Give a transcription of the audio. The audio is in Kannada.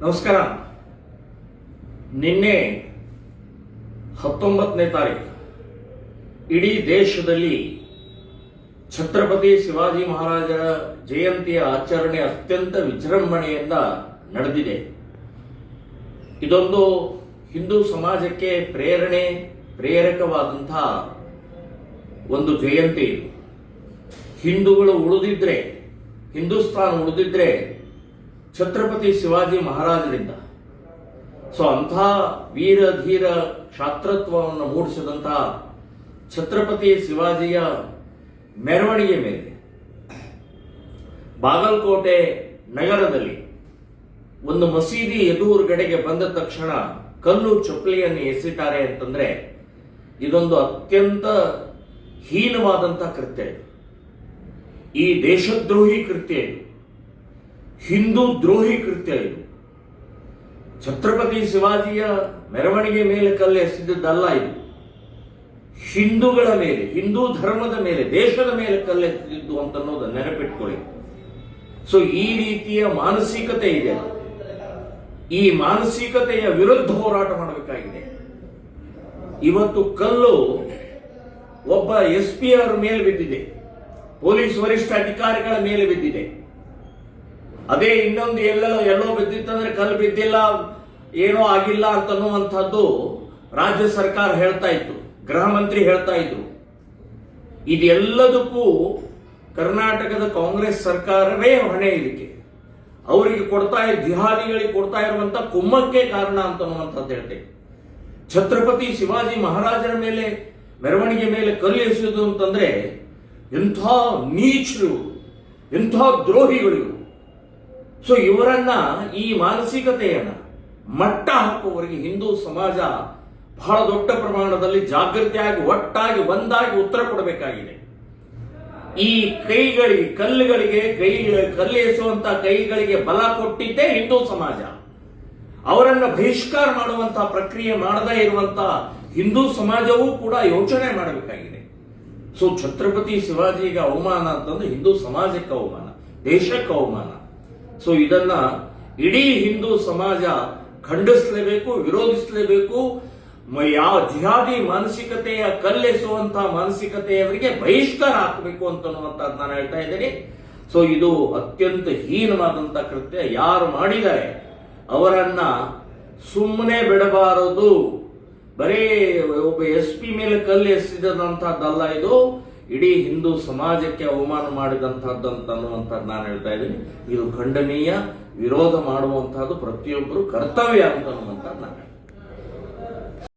ನಮಸ್ಕಾರ. ನಿನ್ನೆ 19ನೇ ತಾರೀಕು ಇಡೀ ದೇಶದಲ್ಲಿ ಛತ್ರಪತಿ ಶಿವಾಜಿ ಮಹಾರಾಜರ ಜಯಂತಿಯ ಆಚರಣೆ ಅತ್ಯಂತ ವಿಜೃಂಭಣೆಯಿಂದ ನಡೆದಿದೆ. ಇದೊಂದು ಹಿಂದೂ ಸಮಾಜಕ್ಕೆ ಪ್ರೇರಕವಾದಂತಹ ಒಂದು ಜಯಂತಿ. ಹಿಂದೂಗಳು ಉಳಿದಿದ್ರೆ, ಹಿಂದೂಸ್ತಾನ ಉಳಿದಿದ್ರೆ ಛತ್ರಪತಿ ಶಿವಾಜಿ ಮಹಾರಾಜರಿಂದ. ಅಂಥ ವೀರ ಧೀರ ಕ್ಷಾತ್ರತ್ವವನ್ನು ಮೂಡಿಸಿದಂತಹ ಛತ್ರಪತಿ ಶಿವಾಜಿಯ ಮೆರವಣಿಗೆ ಮೇಲೆ ಬಾಗಲಕೋಟೆ ನಗರದಲ್ಲಿ ಒಂದು ಮಸೀದಿ ಎದುರುಗಡೆಗೆ ಬಂದ ತಕ್ಷಣ ಕಲ್ಲು ಚಪ್ಪಲಿಯನ್ನು ಎಸೆತಾರೆ ಅಂತಂದ್ರೆ ಇದೊಂದು ಅತ್ಯಂತ ಹೀನವಾದಂತಹ ಕೃತ್ಯ. ಈ ದೇಶದ್ರೋಹಿ ಕೃತ್ಯ ಇದು, ಹಿಂದೂ ದ್ರೋಹಿ ಕೃತ್ಯ ಇದು. ಛತ್ರಪತಿ ಶಿವಾಜಿಯ ಮೆರವಣಿಗೆ ಮೇಲೆ ಕಲ್ಲು ಎಸೆದಿದ್ದಲ್ಲ ಇದು. ಹಿಂದೂಗಳ ಮೇಲೆ, ಹಿಂದೂ ಧರ್ಮದ ಮೇಲೆ, ದೇಶದ ಮೇಲೆ ಕಲ್ಲೆಸೆದಿದ್ದು ಅಂತ ಅನ್ನೋದು ನೆನಪಿಟ್ಕೊಳ್ಳಿ. ಈ ರೀತಿಯ ಮಾನಸಿಕತೆ ಇದೆ. ಈ ಮಾನಸಿಕತೆಯ ವಿರುದ್ಧ ಹೋರಾಟ ಮಾಡಬೇಕಾಗಿದೆ. ಇವತ್ತು ಕಲ್ಲು ಒಬ್ಬ SP ಅವರ ಮೇಲೆ ಬಿದ್ದಿದೆ, ಪೊಲೀಸ್ ವರಿಷ್ಠ ಅಧಿಕಾರಿಗಳ ಮೇಲೆ ಬಿದ್ದಿದೆ. ಅದೇ ಇನ್ನೊಂದು ಎಲ್ಲೋ ಬಿದ್ದಿತ್ತಂದ್ರೆ ಕಲ್ಲು ಬಿದ್ದಿಲ್ಲ, ಏನೋ ಆಗಿಲ್ಲ ಅಂತನ್ನುವಂಥದ್ದು ರಾಜ್ಯ ಸರ್ಕಾರ ಹೇಳ್ತಾ ಇತ್ತು, ಗೃಹ ಮಂತ್ರಿ ಹೇಳ್ತಾ ಇದ್ರು. ಇದೆಲ್ಲದಕ್ಕೂ ಕರ್ನಾಟಕದ ಕಾಂಗ್ರೆಸ್ ಸರ್ಕಾರವೇ ಹೊಣೆ. ಇದಕ್ಕೆ ಅವರಿಗೆ ಜಿಹಾದಿಗಳಿಗೆ ಕೊಡ್ತಾ ಇರುವಂತ ಕುಮ್ಮಕ್ಕೆ ಕಾರಣ ಅಂತನ್ನುವಂಥದ್ದು ಹೇಳ್ತೇವೆ. ಛತ್ರಪತಿ ಶಿವಾಜಿ ಮಹಾರಾಜರ ಮೇಲೆ ಮೆರವಣಿಗೆ ಮೇಲೆ ಕಲ್ಲು ಎಸೆಯುವುದು ಅಂತಂದ್ರೆ ಎಂಥ ನೀಚರು, ಎಂಥ ದ್ರೋಹಿಗಳು. ಇವರನ್ನ, ಈ ಮಾನಸಿಕತೆಯನ್ನ ಮಟ್ಟ ಹಾಕುವವರಿಗೆ ಹಿಂದೂ ಸಮಾಜ ಬಹಳ ದೊಡ್ಡ ಪ್ರಮಾಣದಲ್ಲಿ ಜಾಗೃತಿಯಾಗಿ, ಒಟ್ಟಾಗಿ, ಒಂದಾಗಿ ಉತ್ತರ ಕೊಡಬೇಕಾಗಿದೆ. ಈ ಕೈಗಳಿಗೆ, ಕಲ್ಲು ಎಸೆಯುವಂತ ಕೈಗಳಿಗೆ ಬಲ ಕೊಟ್ಟಿದ್ದೇ ಹಿಂದೂ ಸಮಾಜ. ಅವರನ್ನ ಬಹಿಷ್ಕಾರ ಮಾಡುವಂತಹ ಪ್ರಕ್ರಿಯೆ ಮಾಡದೇ ಇರುವಂತಹ ಹಿಂದೂ ಸಮಾಜವೂ ಕೂಡ ಯೋಚನೆ ಮಾಡಬೇಕಾಗಿದೆ. ಛತ್ರಪತಿ ಶಿವಾಜಿಗೆ ಅವಮಾನ ಅಂತಂದ್ರೆ ಹಿಂದೂ ಸಮಾಜಕ್ಕೆ ಅವಮಾನ, ದೇಶಕ್ಕೆ ಅವಮಾನ. ಇದನ್ನ ಇಡೀ ಹಿಂದೂ ಸಮಾಜ ಖಂಡಿಸಲೇಬೇಕು, ವಿರೋಧಿಸಲೇಬೇಕು. ಯಾವ ಜಿಹಾದಿ ಮಾನಸಿಕತೆಯ ಕಲ್ಲೆಸುವಂತಹ ಮಾನಸಿಕತೆಯವರಿಗೆ ಬಹಿಷ್ಕಾರ ಹಾಕಬೇಕು ಅಂತನ್ನುವಂಥದ್ದು ನಾನು ಹೇಳ್ತಾ ಇದ್ದೀನಿ. ಇದು ಅತ್ಯಂತ ಹೀನವಾದಂತಹ ಕೃತ್ಯ. ಯಾರು ಮಾಡಿದ್ದಾರೆ ಅವರನ್ನ ಸುಮ್ಮನೆ ಬಿಡಬಾರದು. ಬರೀ ಒಬ್ಬ SP ಮೇಲೆ ಕಲ್ಲು ಎಸೆದಂತಹದ್ದಲ್ಲ, ಇದು ಇಡೀ ಹಿಂದೂ ಸಮಾಜಕ್ಕೆ ಅವಮಾನ ಮಾಡಿದಂತಹದ್ದು ಅನ್ನುವಂಥದ್ದು ನಾನು ಹೇಳ್ತಾ ಇದ್ದೀನಿ. ಇದು ಖಂಡನೀಯ, ವಿರೋಧ ಮಾಡುವಂತಹದ್ದು ಪ್ರತಿಯೊಬ್ಬರು ಕರ್ತವ್ಯ ಅಂತನ್ನುವಂಥದ್ದು ನಾನು